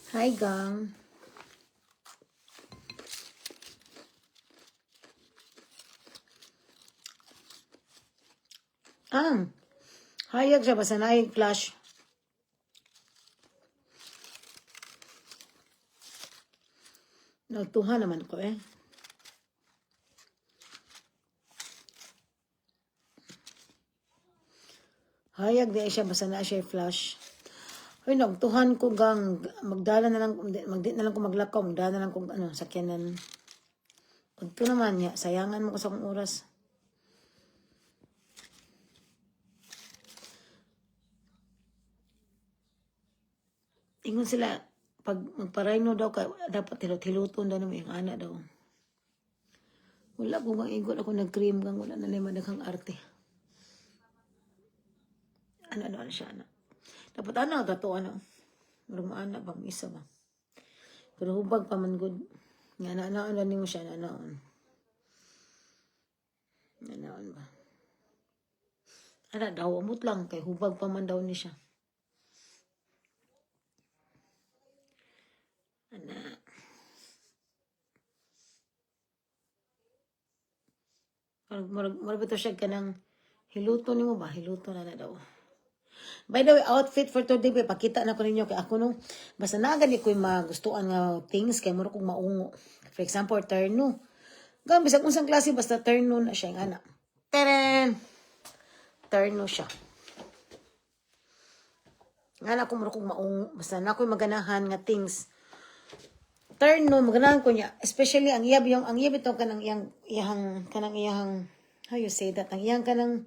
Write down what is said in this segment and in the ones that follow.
Hi, gang. Hayag siya. Basta na flash. Nagtuha naman ko eh. Hayag di siya. Basta na siya flash. Ay, nagtuhan ko gang. Magdala na lang. Magdi na lang ko maglakaw. Magdala na lang ko sakyanan. Ito naman niya. Sayangan mo ko sa kong oras. Ingon sila, pag magparayno daw ka, dapat hilot-hiluton daw naman yung anak daw. Wala ko bang igot ako nag-cream gang, wala na naman daghang arte. Ano daw na siya, anak. Dapat anak, dato ano. Marang anak bang isa ba. Pero hubag pa man good. Nga naanaon na mo siya, naanaon. Naanaon ba. Anak daw, amot lang, kay hubag pa man daw ni siya. Anak. Marag ito siya kanang hiluto ni mo ba? Hiluto na daw. By the way, outfit for today, pakita na ko ninyo kay ako nung basta nagani ko yung magustuhan nga things kay mura kong maungo. For example, terno. Gam bisag unsang klase basta terno na siya nga na. Teren. Terno siya. Nga na ko mura kong maungo basta na ko maganahan nga things. Terno maganahan ko niya, especially ang iyab ito kanang iyang how you say that? Ang iyang kanang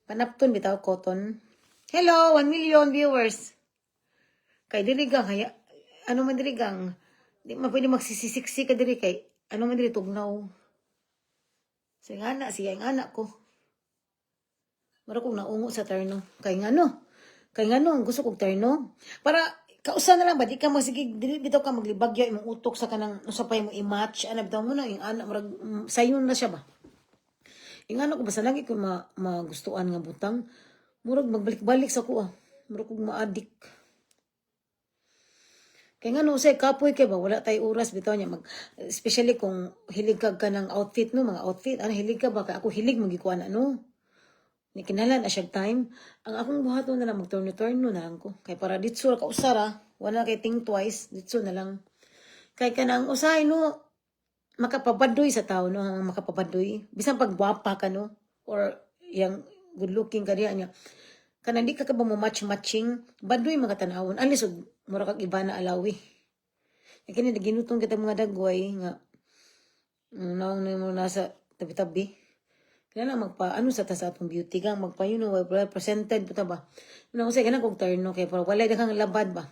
panapton bitaw cotton. Hello, 1 million viewers. Kay dili gang haya ano man dili gang di man pwede magsisisiksi ka diri kay ano man diri tugnaw. Siya ang anak ko. Mara kong naungo sa terno. Kay ngano gusto kog terno para kausa na lang ba di ka masigig dili bitaw ka maglibagyo imong utok sa kanang usa pa imong i-match ana bitaw mo na yung anak murag sayon na siya ba. Ingano ko basta lagi ko magustuhan nga butang murag magbalik-balik sa kuha. Murag kog ma-addict. Kaya nga no, say kapoy kay ba, wala tayo oras, bitaw niya, especially kung hilig ka ng outfit, no, mga outfit, ano, hilig ka ba, kaya ako hilig magikuan, ano, ni kinalan, asyag time, ang akong buhato na lang, mag-turno-turno na lang ko, kaya para ditso, kausara, wala kay think twice, ditso na lang, kaya ka nang usay, no, makapabadoy sa tao, no, makapabadoy, bisan paggwapa ka, no, or yung good looking ka niya, kanang di ka ba mo matching baduy mga tanawon alis og mura kag iba na alawi kini ginutong kita mga dagway nga naong mo nasa tabi-tabi kaya magpa ano sa tasa atong beauty gang magpa you know presented puta ba no say kana kog terno kay para walay daghang labad ba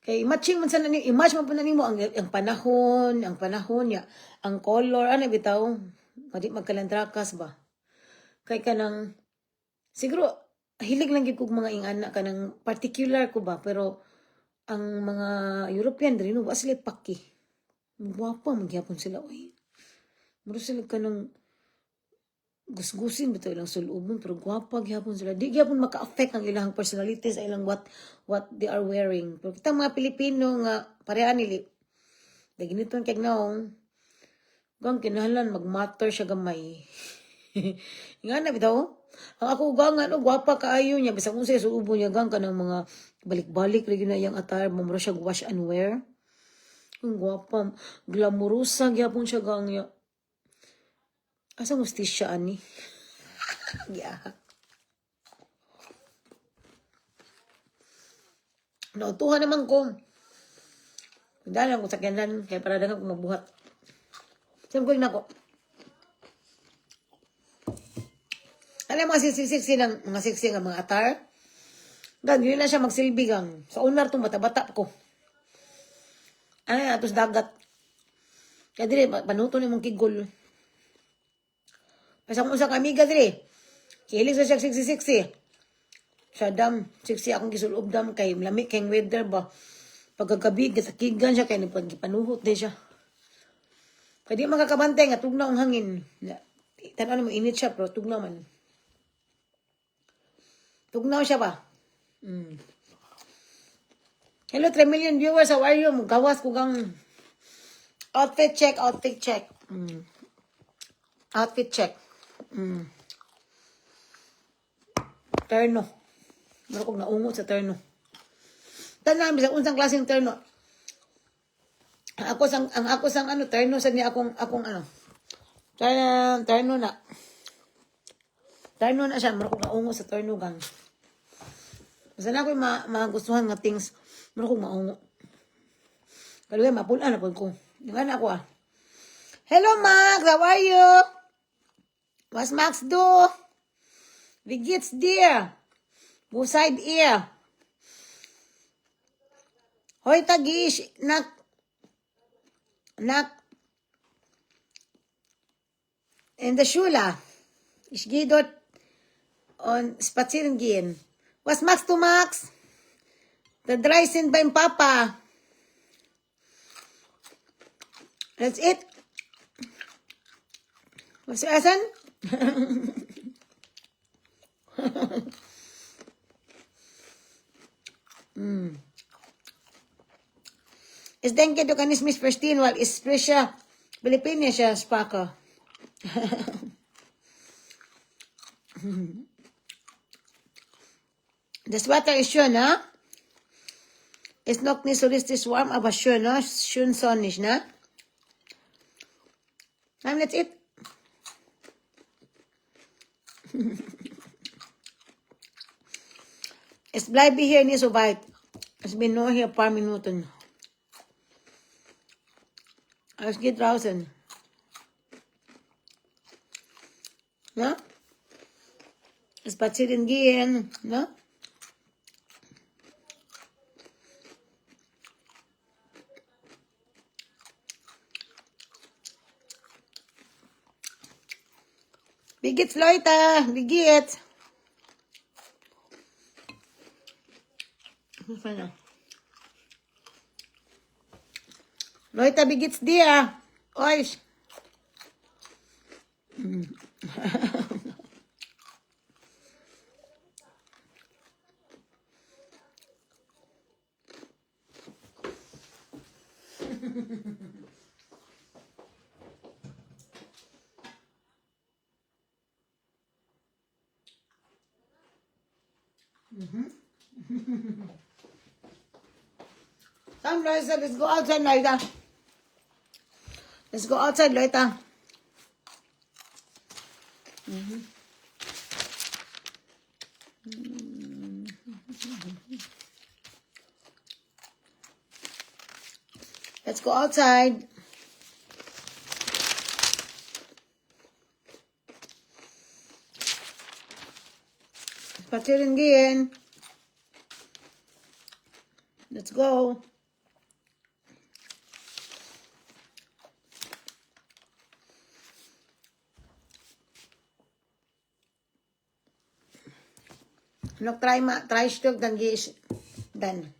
kay matching man sa nani i-match man po nimo ang panahon ya ang color ano bitaw madi magkalantrakas ba kay kanang siguro, hilig lang yung mga ingana ka ng particular ko ba, pero ang mga European, rin ba sila paki. Magwapa, magyapon sila. Uy, maro sila ka ng gusgusin, bito ilang sulubon, pero gwapa, gyapon sila. Di gyapon maka-affect ang ilang personalities, ilang what they are wearing. Pero kita mga Pilipino nga, parehan nili. Dahil ganito kay naong, gang kinahalan, mag-matter siya gamay. Nga na bitaw. Ang ako gang ano gwapa kaayo niya bisag unsay suubo niya gang kanang mga balik-balik ri na yang attire mo siya wash and wear. Ang gwapa, glamurosa gyapon siya gang ya. Asa mustisya ani? Yeah. Nautuhan naman ko. Dahil ko sa kanan kaya para dagang ko magbuhat. Siyempre na ko. Alam mga siksi ng mga attire. Gan, yun na siya magsilbi gang. Sa unar itong bata-bata ko. Ay, atos dagat. Kaya dire, panuto ni mong kigol. Pasang usang amiga dire. Kihilig sa siya siksi. Siya dam, siksi akong gisulob dam kay lamig kayong weather ba. Pagkagabi, gatakigan siya kay panuhot din siya. Kaya di makakabantay nga tugnaw ang hangin. Tanan mo init siya pero tugnaw man. Tugnaw siya ba? Hello, 3 million viewers. How are you? Gawas ko gang outfit check, outfit check. Outfit check. Terno. Meron kong naungot sa terno. Tanan, bisag unsang klaseng terno. Ang ako sang ano, terno sa niya akong ano. Terno na. Terno na siya. Meron kong naungot sa terno gang. Basta na ako yung magustuhan nga things. Meron kong maungot. Kalawin, mapulaan na po ko. Yung anak ko Hello, Max. How are you? What's Max do? Vigits dear. Buside ear. Hoy, tagish. In the Schule. Ich gehe dort und spazieren gehen. Was machst du, Max? The drei sind beim Papa. That's it. Was zu essen? Ich denke, du kannst mich verstehen, weil ich spreche philippinische Sprache. Das Wetter ist schön, ne? Ist noch nicht so richtig warm, aber schön, ne? Schön sonnig, ne? And that's it. Es bleibe hier nicht so weit. Ich bin nur hier ein paar Minuten. Es geht draußen. Ne? Spazieren gehen, ne? Wie geht's, Leute? Wie geht's? Leute, wie geht's dir? Euch? Come, Leute, let's go outside, Leute. Let's go outside, Leute. Let's go outside. Spazieren gehen. Let's go. Nog try stuk, dan is dan.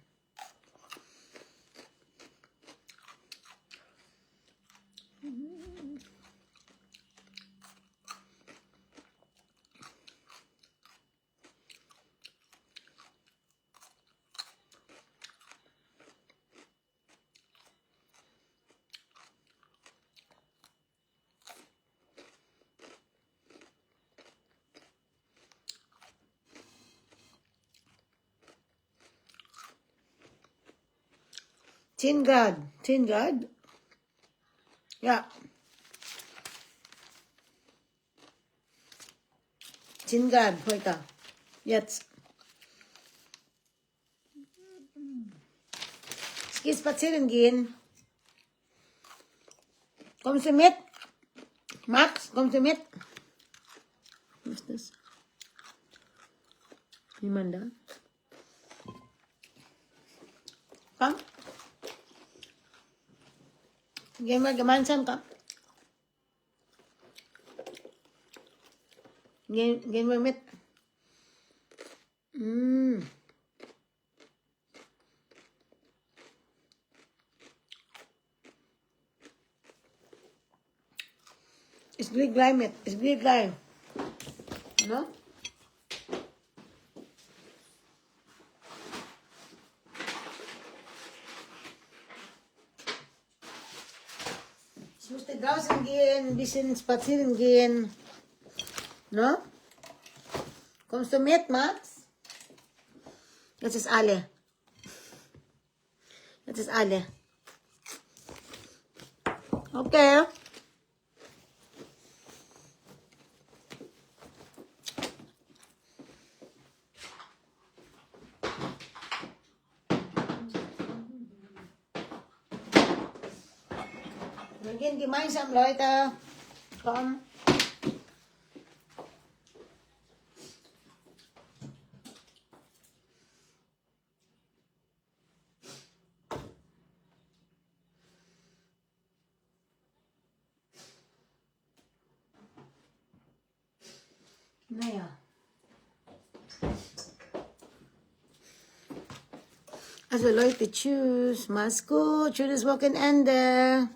$10. $10? Ja. $10 heute. Jetzt. Ich gehe spazieren gehen. Kommst du mit? Max, kommst du mit? Was ist das? Niemand da? Komm. Gehen wir gemeinsam, komm. Gehen wir mit. Ich will gleich mit. Ich will gleich. No? Ich musste draußen gehen, ein bisschen spazieren gehen. No? Kommst du mit, Max? Jetzt ist alle. Jetzt ist alle. Okay. Wir gehen gemeinsam, Leute. Komm. Naja. Also Leute, tschüss. Mach's gut. Schönes Wochenende.